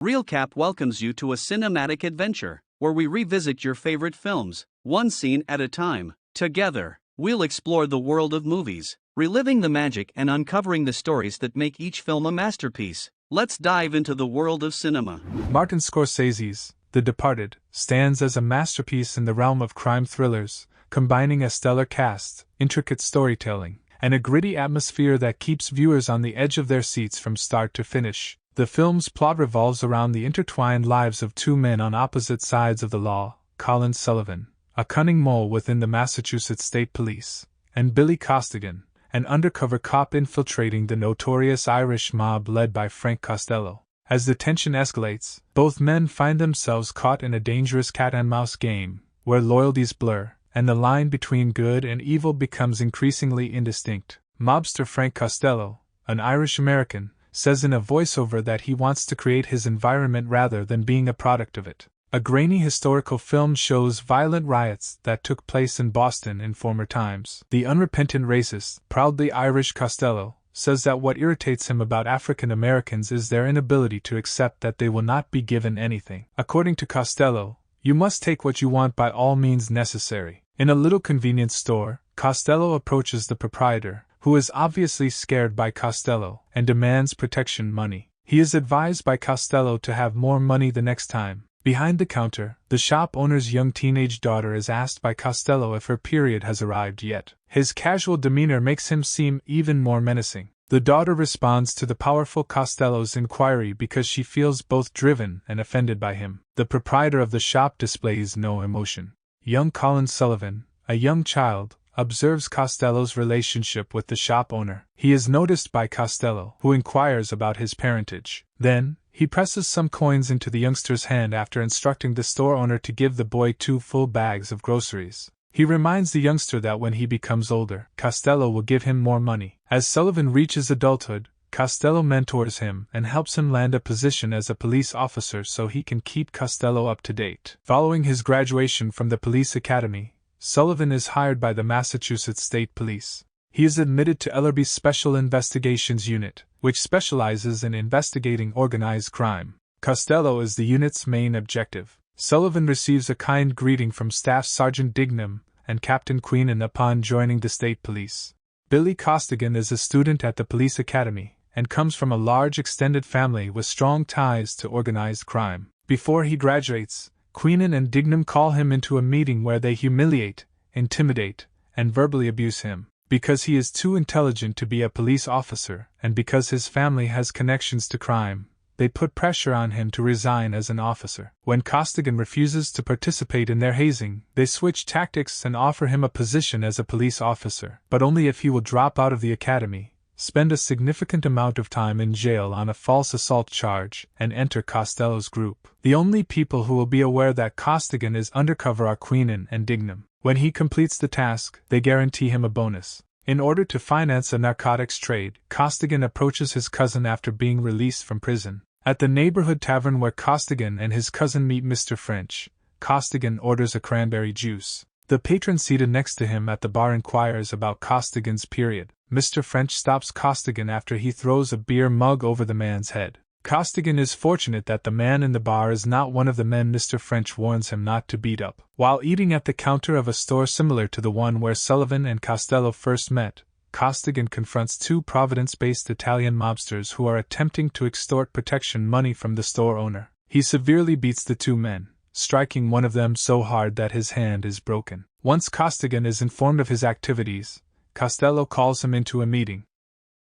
ReelCap welcomes you to a cinematic adventure, where we revisit your favorite films, one scene at a time. Together, we'll explore the world of movies, reliving the magic and uncovering the stories that make each film a masterpiece. Let's dive into the world of cinema. Martin Scorsese's The Departed stands as a masterpiece in the realm of crime thrillers, combining a stellar cast, intricate storytelling, and a gritty atmosphere that keeps viewers on the edge of their seats from start to finish. The film's plot revolves around the intertwined lives of two men on opposite sides of the law, Colin Sullivan, a cunning mole within the Massachusetts State Police, and Billy Costigan, an undercover cop infiltrating the notorious Irish mob led by Frank Costello. As the tension escalates, both men find themselves caught in a dangerous cat-and-mouse game, where loyalties blur, and the line between good and evil becomes increasingly indistinct. Mobster Frank Costello, an Irish-American, says in a voiceover that he wants to create his environment rather than being a product of it. A grainy historical film shows violent riots that took place in Boston in former times. The unrepentant racist, proudly Irish Costello, says that what irritates him about African Americans is their inability to accept that they will not be given anything. According to Costello, you must take what you want by all means necessary. In a little convenience store, Costello approaches the proprietor, who is obviously scared by Costello, and demands protection money. He is advised by Costello to have more money the next time. Behind the counter, the shop owner's young teenage daughter is asked by Costello if her period has arrived yet. His casual demeanor makes him seem even more menacing. The daughter responds to the powerful Costello's inquiry because she feels both driven and offended by him. The proprietor of the shop displays no emotion. Young Colin Sullivan, a young child, observes Costello's relationship with the shop owner. He is noticed by Costello, who inquires about his parentage. Then, he presses some coins into the youngster's hand after instructing the store owner to give the boy 2 full bags of groceries. He reminds the youngster that when he becomes older, Costello will give him more money. As Sullivan reaches adulthood, Costello mentors him and helps him land a position as a police officer so he can keep Costello up to date. Following his graduation from the police academy, Sullivan is hired by the Massachusetts State Police. He is admitted to Ellerby's Special Investigations Unit, which specializes in investigating organized crime. Costello is the unit's main objective. Sullivan receives a kind greeting from Staff Sergeant Dignam and Captain Queenan upon joining the state police. Billy Costigan is a student at the police academy, and comes from a large extended family with strong ties to organized crime. Before he graduates, Queenan and Dignam call him into a meeting where they humiliate, intimidate, and verbally abuse him. Because he is too intelligent to be a police officer, and because his family has connections to crime, they put pressure on him to resign as an officer. When Costigan refuses to participate in their hazing, they switch tactics and offer him a position as a police officer, but only if he will drop out of the academy, spend a significant amount of time in jail on a false assault charge, and enter Costello's group. The only people who will be aware that Costigan is undercover are Queenan and Dignam. When he completes the task, they guarantee him a bonus. In order to finance a narcotics trade, Costigan approaches his cousin after being released from prison. At the neighborhood tavern where Costigan and his cousin meet Mr. French, Costigan orders a cranberry juice. The patron seated next to him at the bar inquires about Costigan's period. Mr. French stops Costigan after he throws a beer mug over the man's head. Costigan is fortunate that the man in the bar is not one of the men Mr. French warns him not to beat up. While eating at the counter of a store similar to the one where Sullivan and Costello first met, Costigan confronts 2 Providence-based Italian mobsters who are attempting to extort protection money from the store owner. He severely beats the 2 men, striking one of them so hard that his hand is broken. Once Costigan is informed of his activities, Costello calls him into a meeting.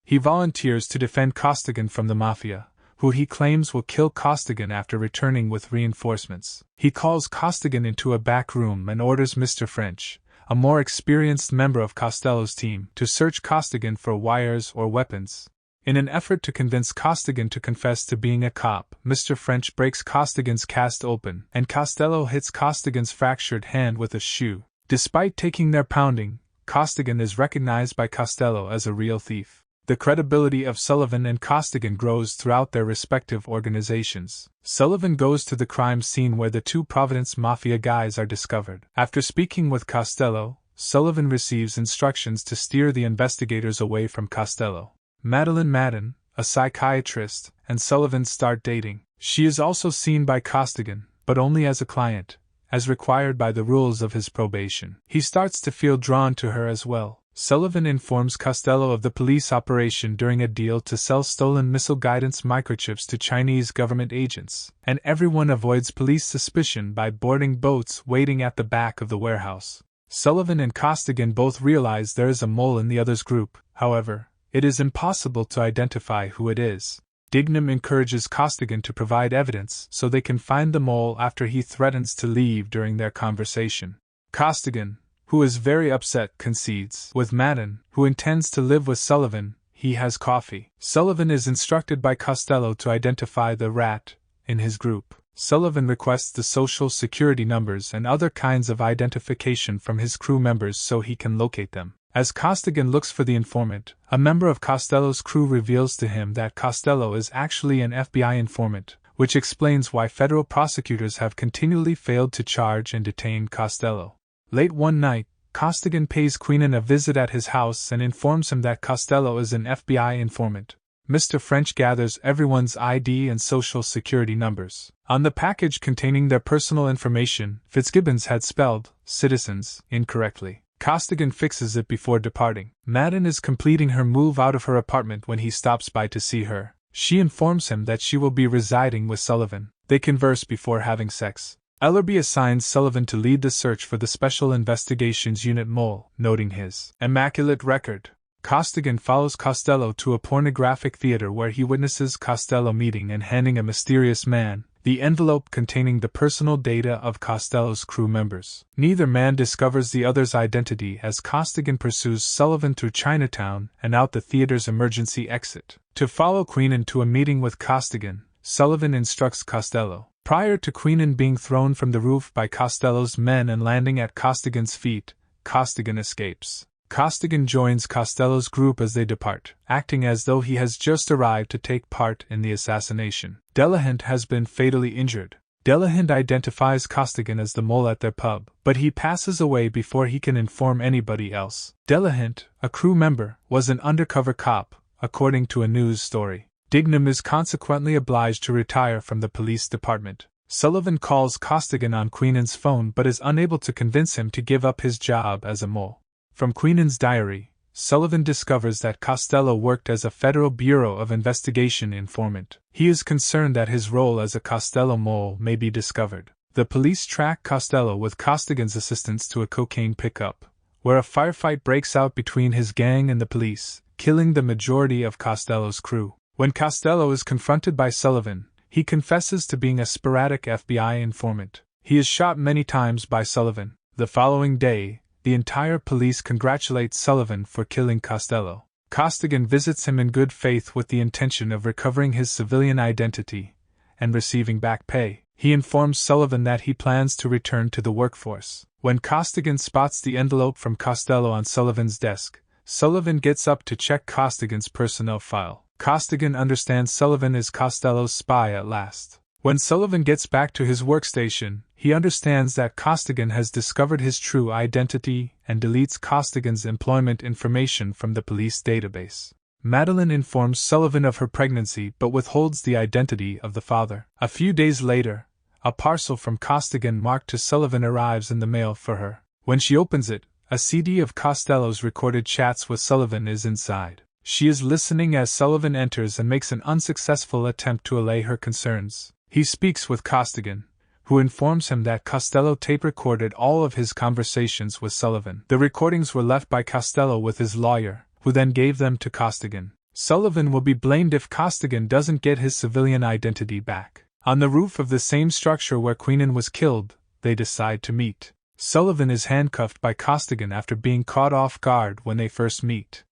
He volunteers to defend Costigan from the Mafia, who he claims will kill Costigan after returning with reinforcements. He calls Costigan into a back room and orders Mr. French, a more experienced member of Costello's team, to search Costigan for wires or weapons. In an effort to convince Costigan to confess to being a cop, Mr. French breaks Costigan's cast open, and Costello hits Costigan's fractured hand with a shoe. Despite taking their pounding, Costigan is recognized by Costello as a real thief. The credibility of Sullivan and Costigan grows throughout their respective organizations. Sullivan goes to the crime scene where the 2 Providence Mafia guys are discovered. After speaking with Costello, Sullivan receives instructions to steer the investigators away from Costello. Madeline Madden, a psychiatrist, and Sullivan start dating. She is also seen by Costigan, but only as a client, as required by the rules of his probation. He starts to feel drawn to her as well. Sullivan informs Costello of the police operation during a deal to sell stolen missile guidance microchips to Chinese government agents, and everyone avoids police suspicion by boarding boats waiting at the back of the warehouse. Sullivan and Costigan both realize there is a mole in the other's group, however, it is impossible to identify who it is. Dignam encourages Costigan to provide evidence so they can find the mole after he threatens to leave during their conversation. Costigan, who is very upset, concedes. With Madden, who intends to live with Sullivan, he has coffee. Sullivan is instructed by Costello to identify the rat in his group. Sullivan requests the social security numbers and other kinds of identification from his crew members so he can locate them. As Costigan looks for the informant, a member of Costello's crew reveals to him that Costello is actually an FBI informant, which explains why federal prosecutors have continually failed to charge and detain Costello. Late one night, Costigan pays Queenan a visit at his house and informs him that Costello is an FBI informant. Mr. French gathers everyone's ID and social security numbers. On the package containing their personal information, Fitzgibbons had spelled citizens incorrectly. Costigan fixes it before departing. Madden is completing her move out of her apartment when he stops by to see her. She informs him that she will be residing with Sullivan. They converse before having sex. Ellerby assigns Sullivan to lead the search for the Special Investigations Unit mole, noting his immaculate record. Costigan follows Costello to a pornographic theater where he witnesses Costello meeting and handing a mysterious man the envelope containing the personal data of Costello's crew members. Neither man discovers the other's identity as Costigan pursues Sullivan through Chinatown and out the theater's emergency exit. To follow Queenan to a meeting with Costigan, Sullivan instructs Costello. Prior to Queenan being thrown from the roof by Costello's men and landing at Costigan's feet, Costigan escapes. Costigan joins Costello's group as they depart, acting as though he has just arrived to take part in the assassination. Delahunt has been fatally injured. Delahunt identifies Costigan as the mole at their pub, but he passes away before he can inform anybody else. Delahunt, a crew member, was an undercover cop, according to a news story. Dignam is consequently obliged to retire from the police department. Sullivan calls Costigan on Queenan's phone but is unable to convince him to give up his job as a mole. From Queenan's diary, Sullivan discovers that Costello worked as a Federal Bureau of Investigation informant. He is concerned that his role as a Costello mole may be discovered. The police track Costello with Costigan's assistance to a cocaine pickup, where a firefight breaks out between his gang and the police, killing the majority of Costello's crew. When Costello is confronted by Sullivan, he confesses to being a sporadic FBI informant. He is shot many times by Sullivan. The following day, the entire police congratulates Sullivan for killing Costello. Costigan visits him in good faith with the intention of recovering his civilian identity and receiving back pay. He informs Sullivan that he plans to return to the workforce. When Costigan spots the envelope from Costello on Sullivan's desk, Sullivan gets up to check Costigan's personnel file. Costigan understands Sullivan is Costello's spy at last. When Sullivan gets back to his workstation, he understands that Costigan has discovered his true identity and deletes Costigan's employment information from the police database. Madeline informs Sullivan of her pregnancy but withholds the identity of the father. A few days later, a parcel from Costigan marked to Sullivan arrives in the mail for her. When she opens it, a CD of Costello's recorded chats with Sullivan is inside. She is listening as Sullivan enters and makes an unsuccessful attempt to allay her concerns. He speaks with Costigan, who informs him that Costello tape-recorded all of his conversations with Sullivan. The recordings were left by Costello with his lawyer, who then gave them to Costigan. Sullivan will be blamed if Costigan doesn't get his civilian identity back. On the roof of the same structure where Queenan was killed, they decide to meet. Sullivan is handcuffed by Costigan after being caught off guard when they first meet.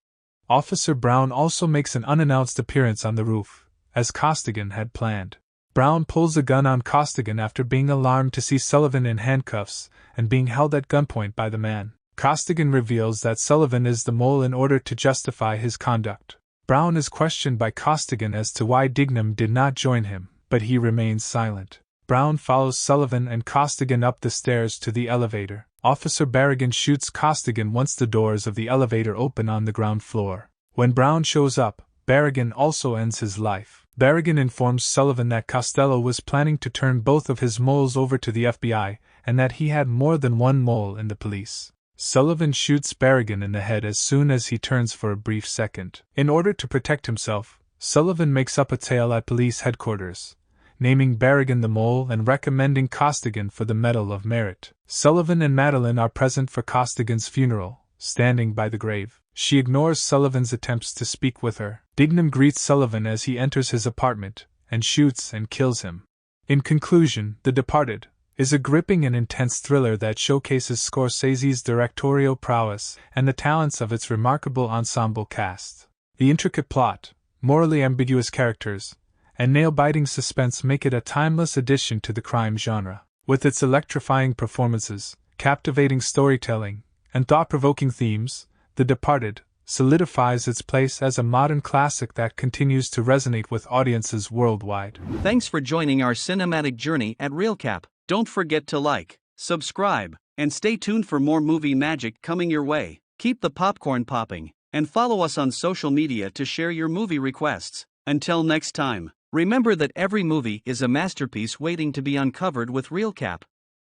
Officer Brown also makes an unannounced appearance on the roof, as Costigan had planned. Brown pulls a gun on Costigan after being alarmed to see Sullivan in handcuffs and being held at gunpoint by the man. Costigan reveals that Sullivan is the mole in order to justify his conduct. Brown is questioned by Costigan as to why Dignam did not join him, but he remains silent. Brown follows Sullivan and Costigan up the stairs to the elevator. Officer Barrigan shoots Costigan once the doors of the elevator open on the ground floor. When Brown shows up, Barrigan also ends his life. Barrigan informs Sullivan that Costello was planning to turn both of his moles over to the FBI and that he had more than one mole in the police. Sullivan shoots Barrigan in the head as soon as he turns for a brief second. In order to protect himself, Sullivan makes up a tale at police headquarters, naming Barrigan the mole and recommending Costigan for the Medal of Merit. Sullivan and Madeline are present for Costigan's funeral, standing by the grave. She ignores Sullivan's attempts to speak with her. Dignam greets Sullivan as he enters his apartment, and shoots and kills him. In conclusion, The Departed is a gripping and intense thriller that showcases Scorsese's directorial prowess and the talents of its remarkable ensemble cast. The intricate plot, morally ambiguous characters, and nail-biting suspense make it a timeless addition to the crime genre. With its electrifying performances, captivating storytelling, and thought-provoking themes, The Departed solidifies its place as a modern classic that continues to resonate with audiences worldwide. Thanks for joining our cinematic journey at ReelCap. Don't forget to like, subscribe, and stay tuned for more movie magic coming your way. Keep the popcorn popping, and follow us on social media to share your movie requests. Until next time, remember that every movie is a masterpiece waiting to be uncovered with ReelCap.